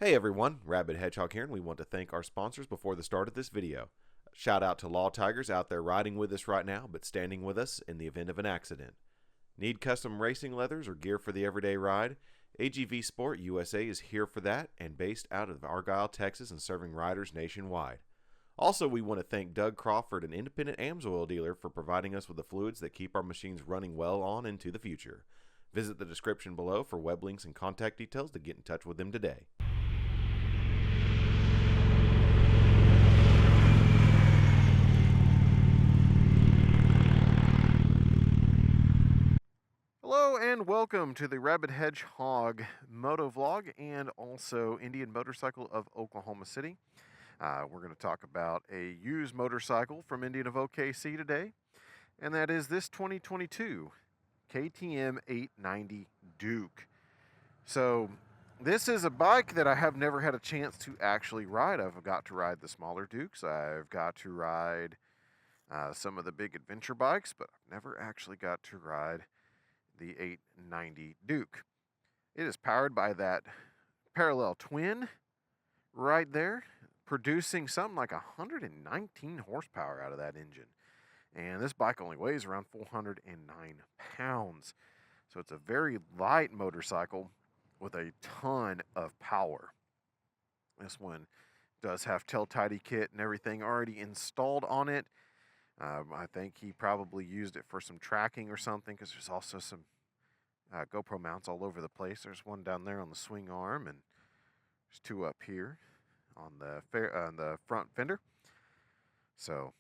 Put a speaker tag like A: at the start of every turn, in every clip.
A: Hey everyone, Rabbit Hedgehog here, and we want to thank our sponsors before the start of this video. Shout out to Law Tigers out there riding with us right now, but standing with us in the event of an accident. Need custom racing leathers or gear for the everyday ride? AGV Sport USA is here for that and based out of Argyle, Texas and serving riders nationwide. Also, we want to thank Doug Crawford, an independent AMSOIL dealer, for providing us with the fluids that keep our machines running well on into the future. Visit the description below for web links and contact details to get in touch with them today. Hello and welcome to the Rabbit Hedgehog Moto Vlog and also Indian Motorcycle of Oklahoma City. We're going to talk about a used motorcycle from Indian of OKC today, and that is this 2022 KTM 890 Duke. So this is a bike that I have never had a chance to actually ride. I've got to ride the smaller Dukes. I've got to ride some of the big adventure bikes, but I've never actually got to ride the 890 Duke. It is powered by that parallel twin right there, producing something like 119 horsepower out of that engine. And this bike only weighs around 409 pounds. So it's a very light motorcycle with a ton of power. This one does have tail-tidy kit and everything already installed on it. I think he probably used it for some tracking or something, because there's also some GoPro mounts all over the place. There's one down there on the swing arm, and there's two up here on the front fender. So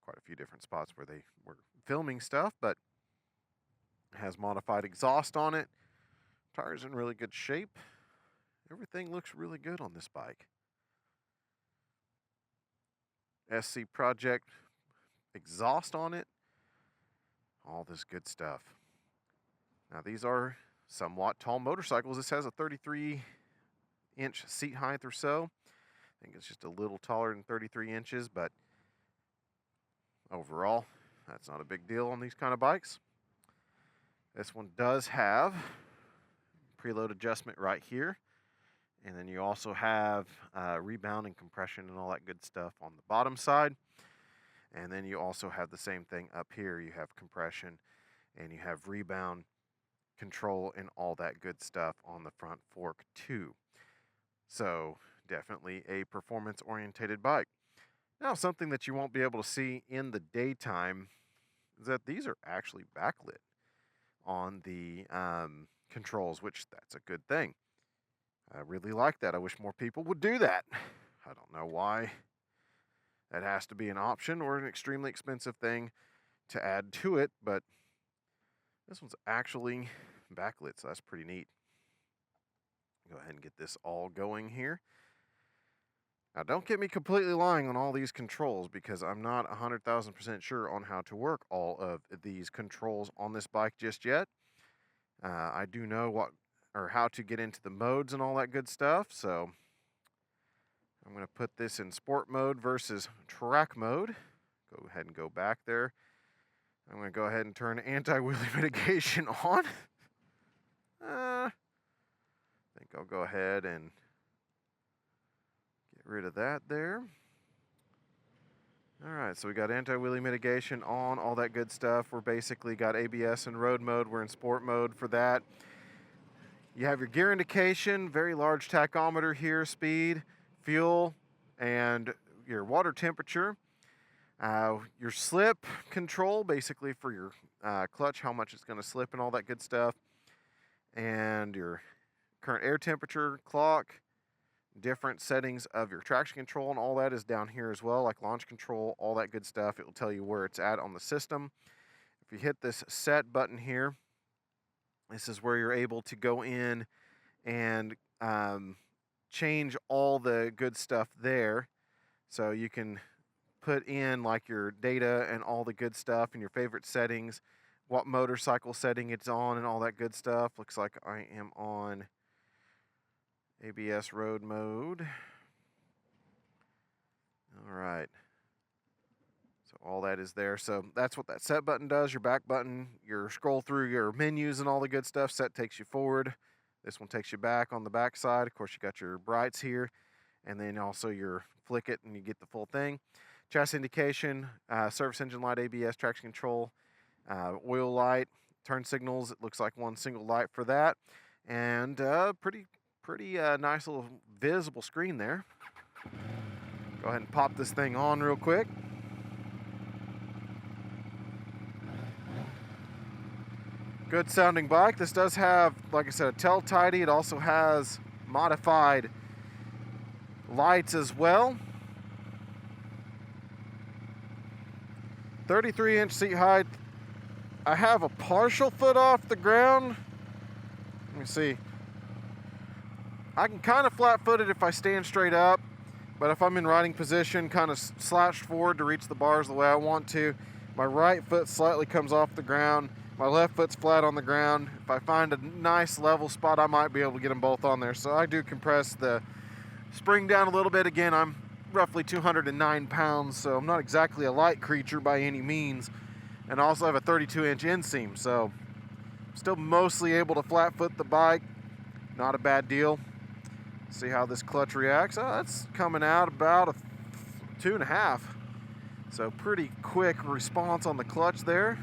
A: quite a few different spots where they were filming stuff, but it has modified exhaust on it. Tires in really good shape. Everything looks really good on this bike. SC Project exhaust on it, all this good stuff. Now these are somewhat tall motorcycles. This has a 33-inch seat height or so. I think it's just a little taller than 33 inches, but overall that's not a big deal on these kind of bikes. This one does have preload adjustment right here, and then you also have rebound and compression and all that good stuff on the bottom side. And then you also have the same thing up here. You have compression and you have rebound control and all that good stuff on the front fork too. So definitely a performance oriented bike. Now, something that you won't be able to see in the daytime is that these are actually backlit on the controls, which that's a good thing. I really like that. I wish more people would do that. I don't know why that has to be an option or an extremely expensive thing to add to it, but this one's actually backlit, so that's pretty neat. Go ahead and get this all going here. Now, don't get me completely lying on all these controls, because I'm not 100,000% sure on how to work all of these controls on this bike just yet. I do know how to get into the modes and all that good stuff, so I'm going to put this in sport mode versus track mode. Go ahead and go back there. I'm going to go ahead and turn anti-wheelie mitigation on. I think I'll go ahead and get rid of that there. All right, so we got anti-wheelie mitigation on, all that good stuff. We're basically got ABS and road mode. We're in sport mode for that. You have your gear indication, very large tachometer here, speed, fuel, and your water temperature. Your slip control, basically for your clutch, how much it's going to slip and all that good stuff. And your current air temperature, clock, different settings of your traction control, and all that is down here as well, like launch control, all that good stuff. It will tell you where it's at on the system. If you hit this set button here, this is where you're able to go in and change all the good stuff there. So you can put in like your data and all the good stuff and your favorite settings, what motorcycle setting it's on and all that good stuff. Looks like I am on ABS road mode. All right. So all that is there. So that's what that set button does. Your back button, your scroll through your menus and all the good stuff. Set takes you forward. This one takes you back on the back side. Of course, you got your brights here, and then also your flick it and you get the full thing. Chassis indication, service engine light, ABS, traction control, oil light, turn signals. It looks like one single light for that, and pretty nice little visible screen there. Go ahead and pop this thing on real quick. Good sounding bike. This does have, like I said, a tail tidy. It also has modified lights as well. 33-inch seat height. I have a partial foot off the ground. Let me see. I can kind of flat-foot it if I stand straight up, but if I'm in riding position, kind of slouched forward to reach the bars the way I want to, my right foot slightly comes off the ground. My left foot's flat on the ground. If I find a nice level spot, I might be able to get them both on there. So I do compress the spring down a little bit. Again, I'm roughly 209 pounds, so I'm not exactly a light creature by any means. And I also have a 32-inch inseam, so I'm still mostly able to flat foot the bike. Not a bad deal. See how this clutch reacts. Oh, that's coming out about a 2.5. So pretty quick response on the clutch there.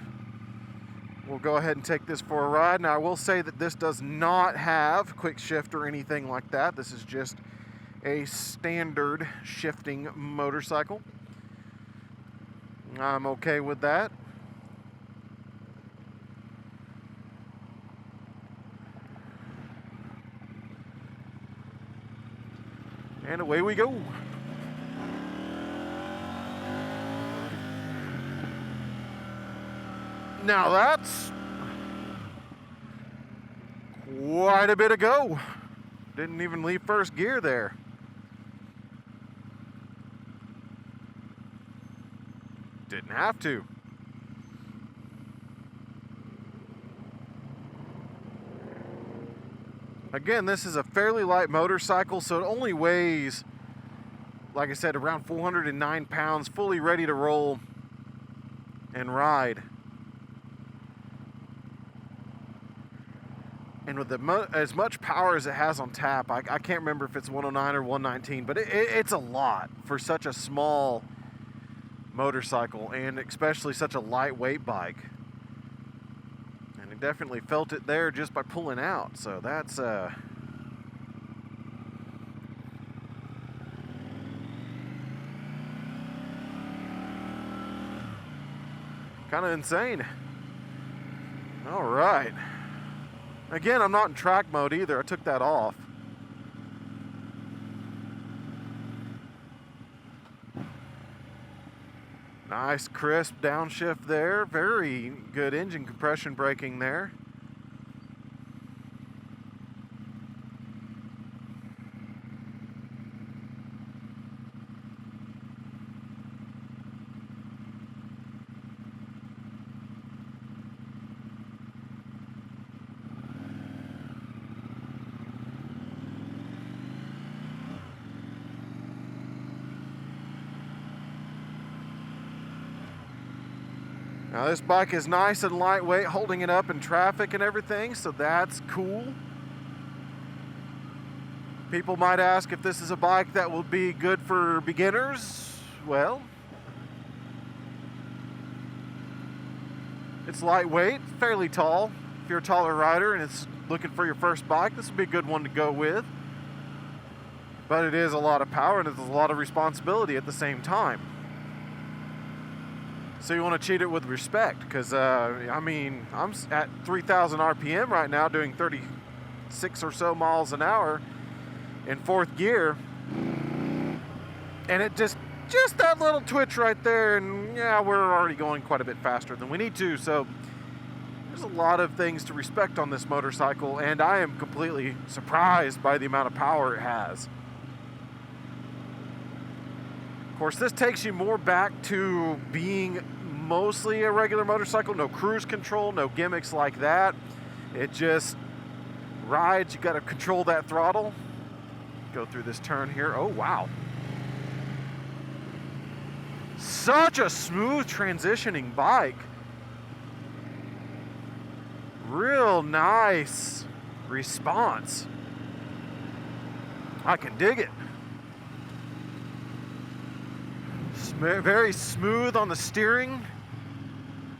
A: We'll go ahead and take this for a ride. Now, I will say that this does not have quick shift or anything like that. This is just a standard shifting motorcycle. I'm okay with that. And away we go. Now that's quite a bit of go. Didn't even leave first gear there. Didn't have to. Again, this is a fairly light motorcycle, so it only weighs, like I said, around 409 pounds, fully ready to roll and ride. And with as much power as it has on tap, I can't remember if it's 109 or 119, but it's a lot for such a small motorcycle, and especially such a lightweight bike. And it definitely felt it there just by pulling out, so that's kind of insane. All right. Again, I'm not in track mode either. I took that off. Nice crisp downshift there. Very good engine compression braking there. Now this bike is nice and lightweight, holding it up in traffic and everything, so that's cool. People might ask if this is a bike that will be good for beginners. Well, it's lightweight, fairly tall. If you're a taller rider and it's looking for your first bike, this would be a good one to go with. But it is a lot of power and it's a lot of responsibility at the same time. So you want to treat it with respect, because I mean, I'm at 3,000 RPM right now, doing 36 or so miles an hour in fourth gear, and it just that little twitch right there, and yeah, we're already going quite a bit faster than we need to. So there's a lot of things to respect on this motorcycle, and I am completely surprised by the amount of power it has. Of course, this takes you more back to being mostly a regular motorcycle. No cruise control, no gimmicks like that. It just rides. You got to control that throttle. Go through this turn here. Oh, wow. Such a smooth transitioning bike. Real nice response. I can dig it. Very smooth on the steering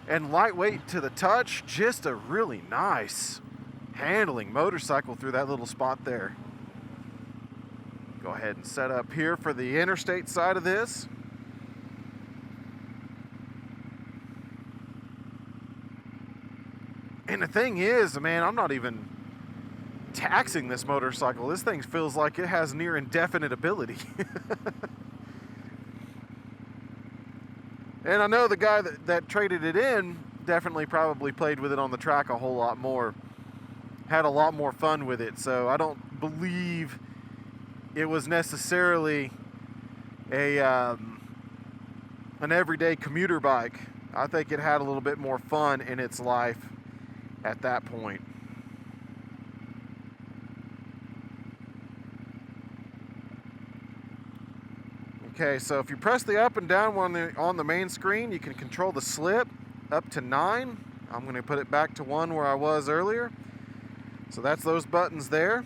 A: and lightweight to the touch. Just a really nice handling motorcycle through that little spot there. Go ahead and set up here for the interstate side of this. And the thing is, man, I'm not even taxing this motorcycle. This thing feels like it has near indefinite ability. And I know the guy that traded it in definitely probably played with it on the track a whole lot more. Had a lot more fun with it. So I don't believe it was necessarily an everyday commuter bike. I think it had a little bit more fun in its life at that point. Okay, so if you press the up and down on the main screen, you can control the slip up to 9. I'm going to put it back to 1 where I was earlier. So that's those buttons there.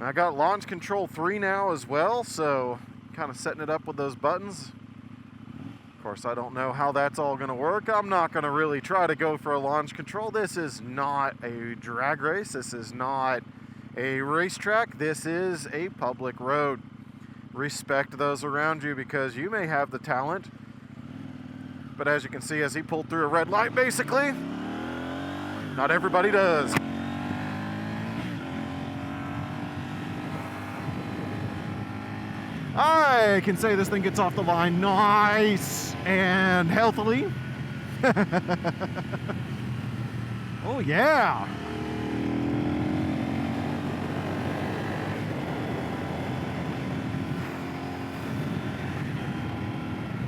A: I got launch control 3 now as well, so kind of setting it up with those buttons. Of course, I don't know how that's all going to work. I'm not going to really try to go for a launch control. This is not a drag race. This is not a racetrack. This is a public road. Respect those around you because you may have the talent. But as you can see, as he pulled through a red light, basically, not everybody does. I can say this thing gets off the line nice and healthily. Oh yeah.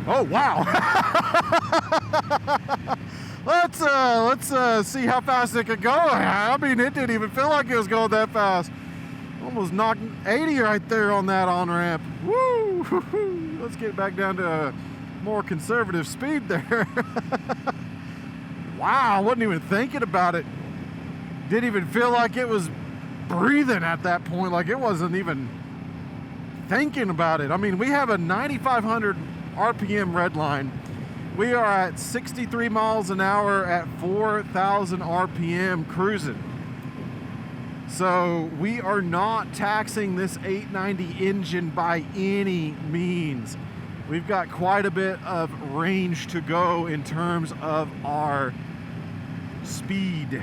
A: Oh wow. Let's see how fast it could go. I mean, it didn't even feel like it was going that fast. Almost knocked 80 right there on that on-ramp. Woo! Let's get back down to a more conservative speed there. Wow, I wasn't even thinking about it. Didn't even feel like it was breathing at that point, like it wasn't even thinking about it. I mean, we have a 9,500 RPM red line. We are at 63 miles an hour at 4,000 RPM cruising. So we are not taxing this 890 engine by any means. We've got quite a bit of range to go in terms of our speed.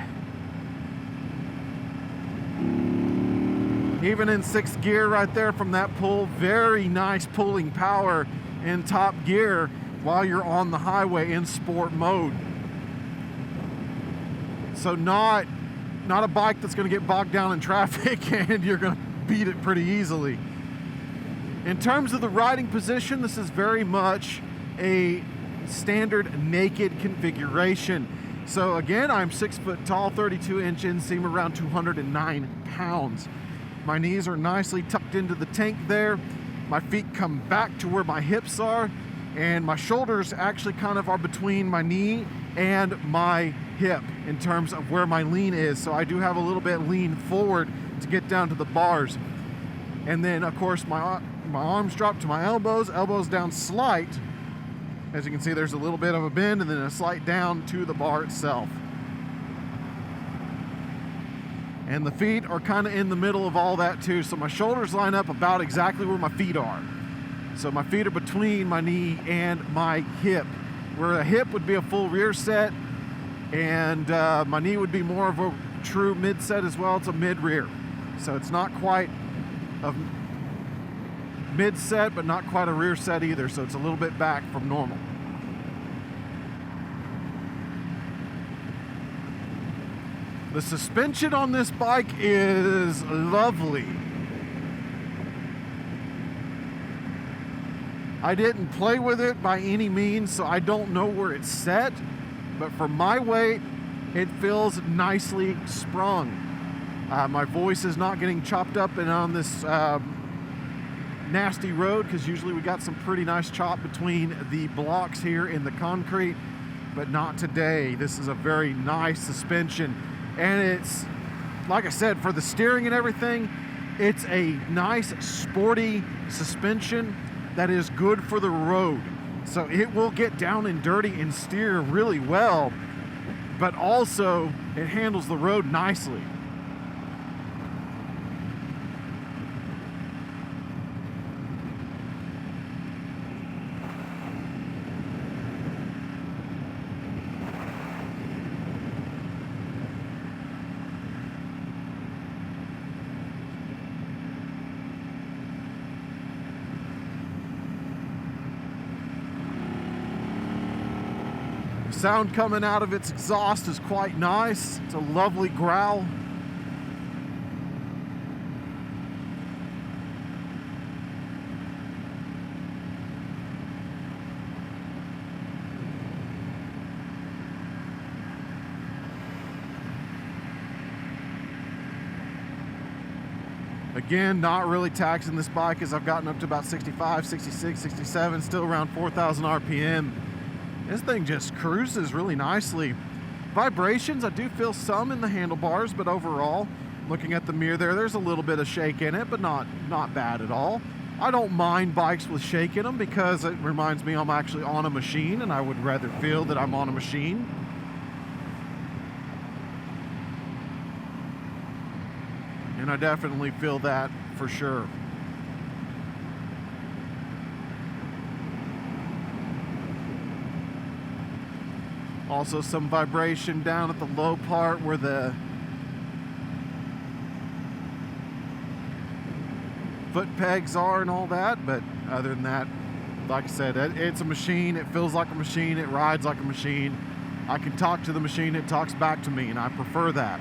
A: Even in 6th gear right there from that pull, very nice pulling power in top gear while you're on the highway in sport mode. So not a bike that's going to get bogged down in traffic and you're going to beat it pretty easily. In terms of the riding position, this is very much a standard naked configuration. So again, I'm 6 foot tall, 32 inch inseam, around 209 pounds. My knees are nicely tucked into the tank there. My feet come back to where my hips are, and my shoulders actually kind of are between my knee and my hip in terms of where my lean is. So I do have a little bit lean forward to get down to the bars. And then of course my arms drop to my elbows down slight. As you can see, there's a little bit of a bend and then a slight down to the bar itself. And the feet are kind of in the middle of all that too. So my shoulders line up about exactly where my feet are. So my feet are between my knee and my hip. Where a hip would be a full rear set, and my knee would be more of a true mid set as well. It's a mid rear. So it's not quite a mid set, but not quite a rear set either. So it's a little bit back from normal. The suspension on this bike is lovely. I didn't play with it by any means, so I don't know where it's set, but for my weight It feels nicely sprung. My voice is not getting chopped up and on this nasty road, because usually we got some pretty nice chop between the blocks here in the concrete, but not today. This is a very nice suspension, and it's, like I said, for the steering and everything, it's a nice sporty suspension that is good for the road. So it will get down and dirty and steer really well, but also it handles the road nicely. Sound coming out of its exhaust is quite nice. It's a lovely growl. Again, not really taxing this bike as I've gotten up to about 65, 66, 67, still around 4,000 RPM. This thing just cruises really nicely. Vibrations, I do feel some in the handlebars, but overall, looking at the mirror there's a little bit of shake in it, but not bad at all. I don't mind bikes with shake in them because it reminds me I'm actually on a machine, and I would rather feel that I'm on a machine. And I definitely feel that for sure. Also some vibration down at the low part where the foot pegs are and all that, but other than that, like I said, it's a machine. It feels like a machine. It rides like a machine. I can talk to the machine. It talks back to me, and I prefer that.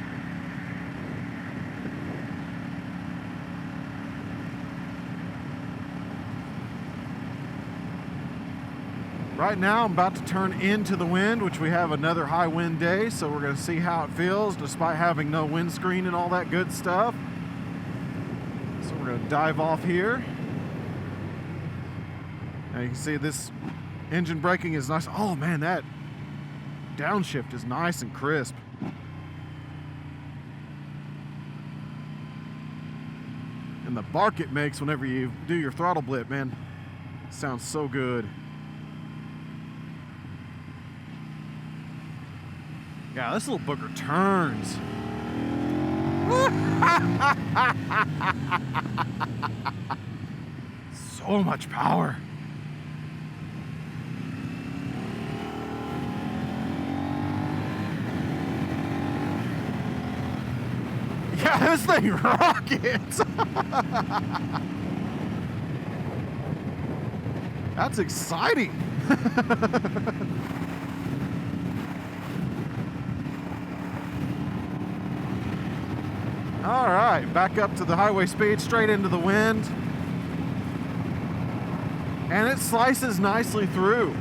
A: Right now, I'm about to turn into the wind, which we have another high wind day, so we're going to see how it feels despite having no windscreen and all that good stuff. So we're going to dive off here. Now you can see this engine braking is nice. Oh man, that downshift is nice and crisp. And the bark it makes whenever you do your throttle blip, man, it sounds so good. Yeah, this little booger turns. So much power. Yeah, this thing rockets. That's exciting. All right, back up to the highway speed, straight into the wind. And it slices nicely through.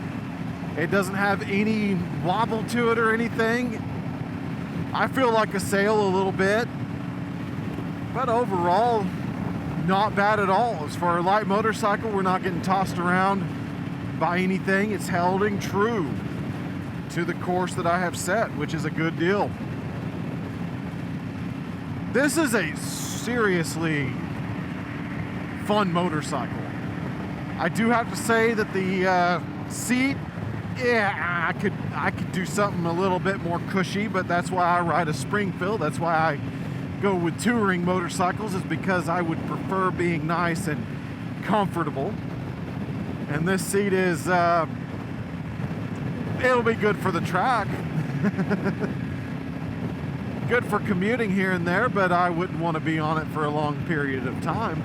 A: It doesn't have any wobble to it or anything. I feel like a sail a little bit, but overall, not bad at all. As for a light motorcycle, we're not getting tossed around by anything. It's holding true to the course that I have set, which is a good deal. This is a seriously fun motorcycle. I do have to say that the seat, yeah, I could do something a little bit more cushy, but that's why I ride a Springfield. That's why I go with touring motorcycles, is because I would prefer being nice and comfortable. And this seat is, it'll be good for the track. Good for commuting here and there, but I wouldn't want to be on it for a long period of time.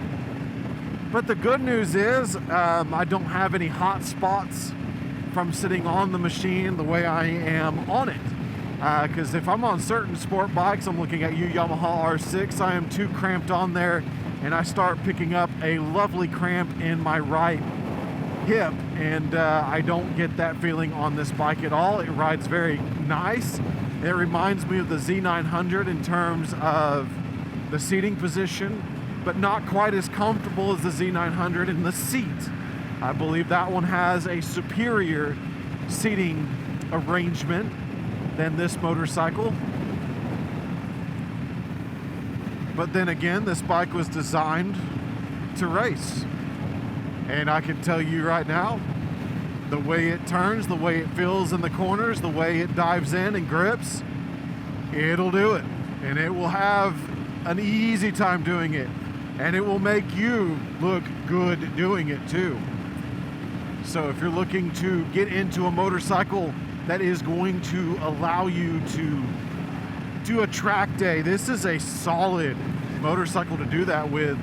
A: But the good news is I don't have any hot spots from sitting on the machine the way I am on it. Because if I'm on certain sport bikes, I'm looking at Yamaha R6, I am too cramped on there, and I start picking up a lovely cramp in my right hip, and I don't get that feeling on this bike at all. It rides very nice. It reminds me of the Z900 in terms of the seating position, but not quite as comfortable as the Z900 in the seat. I believe that one has a superior seating arrangement than this motorcycle. But then again, this bike was designed to race. And I can tell you right now, the way it turns, the way it feels in the corners, the way it dives in and grips, it'll do it. And it will have an easy time doing it. And it will make you look good doing it too. So if you're looking to get into a motorcycle that is going to allow you to do a track day, this is a solid motorcycle to do that with.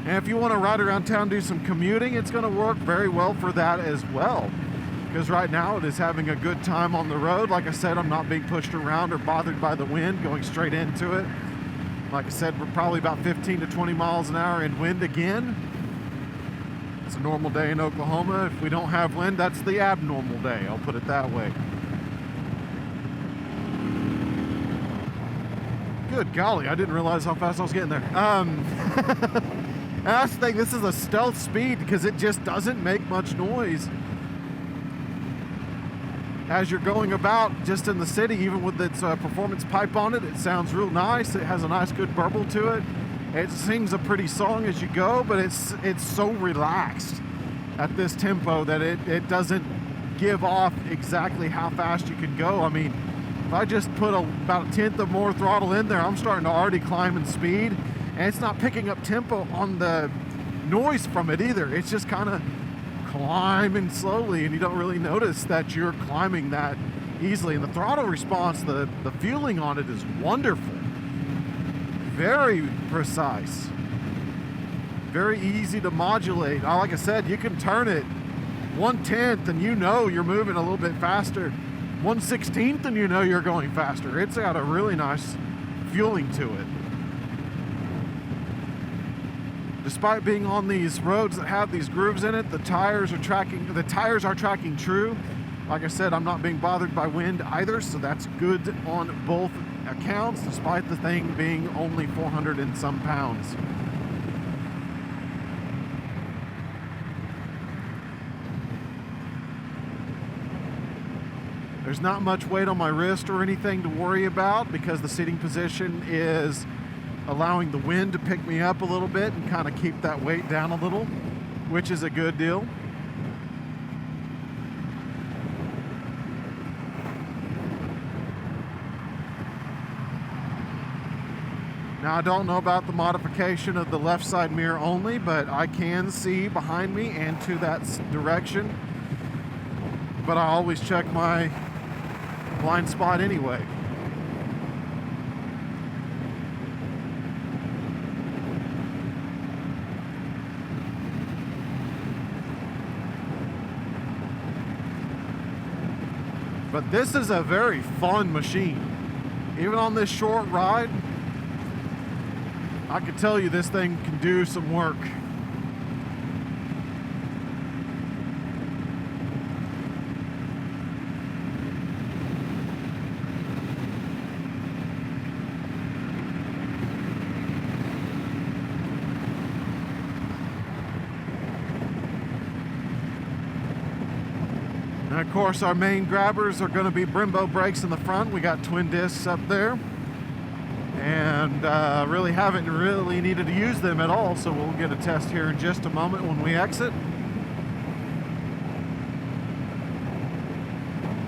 A: And if you want to ride around town, do some commuting, it's going to work very well for that as well. Because right now it is having a good time on the road. Like I said, I'm not being pushed around or bothered by the wind, going straight into it. Like I said, we're probably about 15 to 20 miles an hour in wind again. It's a normal day in Oklahoma. If we don't have wind, that's the abnormal day, I'll put it that way. Good golly, I didn't realize how fast I was getting there. And that's the thing, this is a stealth speed because it just doesn't make much noise as you're going about just in the city. Even with its performance pipe on it, it sounds real nice. It has a nice good burble to it. It sings a pretty song as you go, but it's so relaxed at this tempo that it doesn't give off exactly how fast you can go. I mean, if I just put about a tenth of more throttle in there, I'm starting to already climb in speed. And it's not picking up tempo on the noise from it either. It's just kind of climbing slowly, and you don't really notice that you're climbing that easily. And the throttle response, the feeling on it is wonderful. Very precise. Very easy to modulate. Like I said, you can turn it 1/10 and you know you're moving a little bit faster. 1/16 and you know you're going faster. It's got a really nice feeling to it. Despite being on these roads that have these grooves in it, the tires are tracking true. Like I said, I'm not being bothered by wind either, so that's good on both accounts, despite the thing being only 400 and some pounds. There's not much weight on my wrist or anything to worry about because the seating position is allowing the wind to pick me up a little bit and kind of keep that weight down a little, which is a good deal. Now, I don't know about the modification of the left side mirror only, but I can see behind me and to that direction. But I always check my blind spot anyway. But this is a very fun machine. Even on this short ride, I can tell you this thing can do some work. And of course, our main grabbers are going to be Brembo brakes in the front. We got twin discs up there, and really haven't needed to use them at all, so we'll get a test here in just a moment when we exit.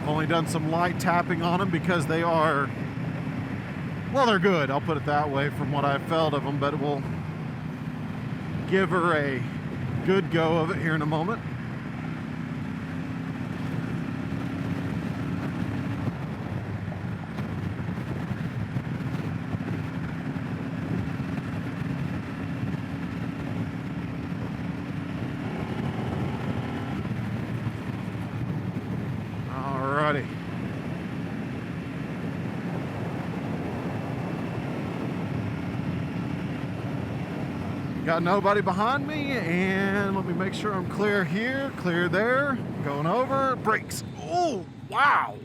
A: Only done some light tapping on them because they are, well, they're good, I'll put it that way from what I've felt of them, but we'll give her a good go of it here in a moment. Got nobody behind me, and let me make sure I'm clear here, clear there, going over, brakes. Oh, wow.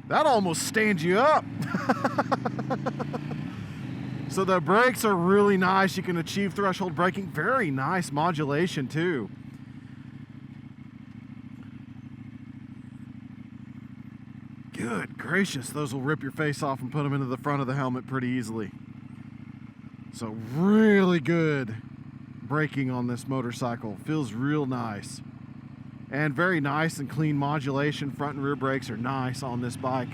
A: That almost stands you up. So the brakes are really nice. You can achieve threshold braking. Very nice modulation too. Good gracious, those will rip your face off and put them into the front of the helmet pretty easily. So really good braking on this motorcycle. Feels real nice. And very nice and clean modulation. Front and rear brakes are nice on this bike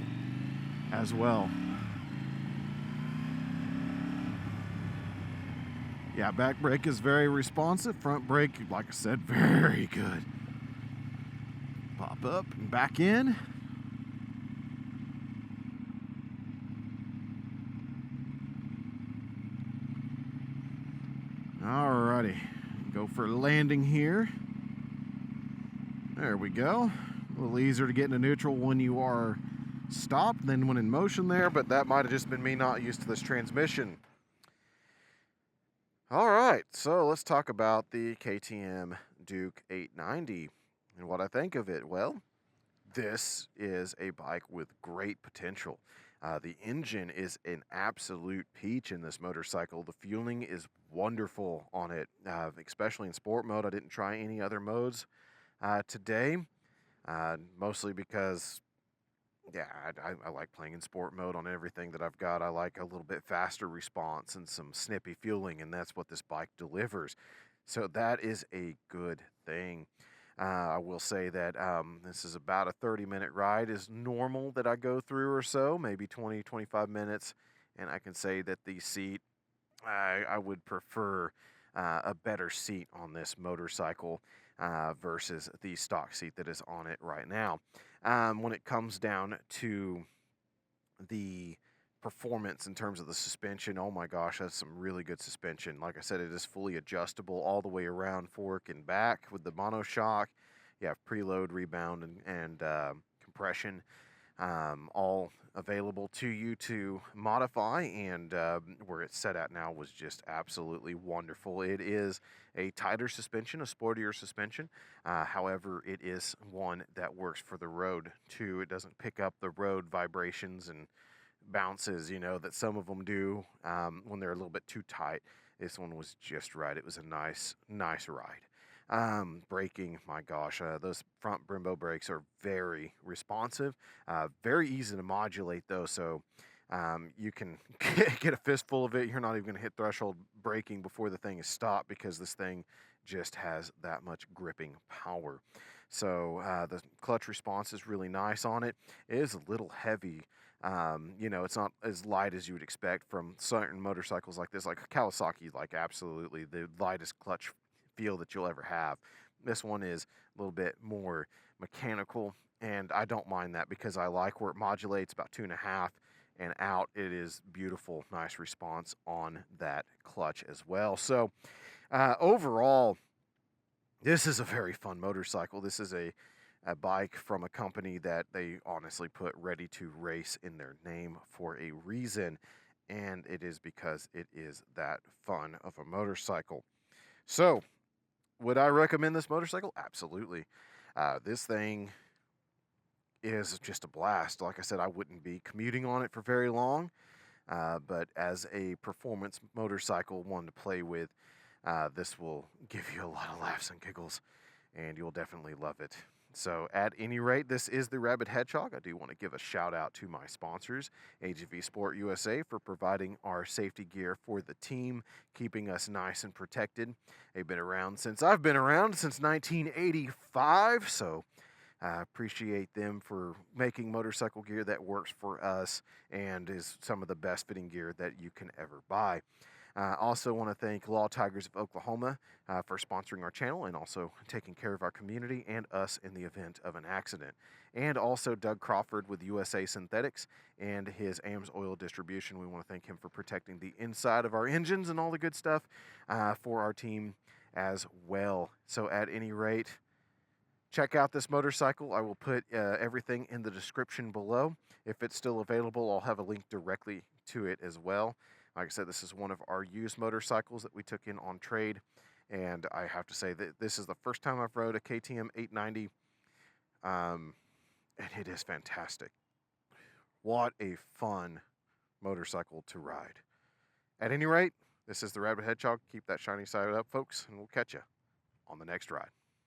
A: as well. Yeah, back brake is very responsive. Front brake, like I said, very good. Pop up and back in. Alrighty, go for landing here. There we go. A little easier to get into neutral when you are stopped than when in motion there, but that might have just been me not used to this transmission. All right, so let's talk about the KTM Duke 890 and what I think of it. Well, this is a bike with great potential. The engine is an absolute peach in this motorcycle. The fueling is wonderful on it, especially in sport mode. I didn't try any other modes today, mostly because, yeah, I like playing in sport mode on everything that I've got. I like a little bit faster response and some snippy fueling, and that's what this bike delivers. So that is a good thing. I will say that this is about a 30-minute ride is normal that I go through or so, maybe 20, 25 minutes. And I can say that the seat, I would prefer a better seat on this motorcycle versus the stock seat that is on it right now. When it comes down to the performance in terms of the suspension, oh my gosh, that's some really good suspension. Like I said, it is fully adjustable all the way around, fork and back with the monoshock. You have preload, rebound, and compression, all available to you to modify, and where it's set at now was just absolutely wonderful. It is a tighter suspension, a sportier suspension. However, it is one that works for the road too. It doesn't pick up the road vibrations and bounces, you know, that some of them do when they're a little bit too tight. This one was just right. It was a nice ride. Braking, my gosh, those front Brembo brakes are very responsive, very easy to modulate though, so you can get a fistful of it. You're not even going to hit threshold braking before the thing is stopped because this thing just has that much gripping power. So the clutch response is really nice on it. It is a little heavy. You know, it's not as light as you would expect from certain motorcycles like this, like Kawasaki, like absolutely the lightest clutch feel that you'll ever have. This one is a little bit more mechanical, and I don't mind that because I like where it modulates about 2.5 and out. It is beautiful, nice response on that clutch as well. So overall, this is a very fun motorcycle. This is a bike from a company that they honestly put ready to race in their name for a reason, and it is because it is that fun of a motorcycle. So would I recommend this motorcycle? Absolutely. This thing is just a blast. Like I said, I wouldn't be commuting on it for very long, but as a performance motorcycle, one to play with, this will give you a lot of laughs and giggles, and you'll definitely love it. So at any rate, this is the Rabbit Hedgehog. I do want to give a shout out to my sponsors, AGVSportUSA, for providing our safety gear for the team, keeping us nice and protected. They've been around since I've been around, since 1985, so I appreciate them for making motorcycle gear that works for us and is some of the best fitting gear that you can ever buy. Also want to thank Law Tigers of Oklahoma for sponsoring our channel and also taking care of our community and us in the event of an accident. And also Doug Crawford with USA Synthetics and his AMS oil distribution. We want to thank him for protecting the inside of our engines and all the good stuff for our team as well. So at any rate, check out this motorcycle. I will put everything in the description below. If it's still available, I'll have a link directly to it as well. Like I said, this is one of our used motorcycles that we took in on trade, and I have to say that this is the first time I've rode a KTM 890, and it is fantastic. What a fun motorcycle to ride. At any rate, this is the Rabbit Hedgehog. Keep that shiny side up, folks, and we'll catch you on the next ride.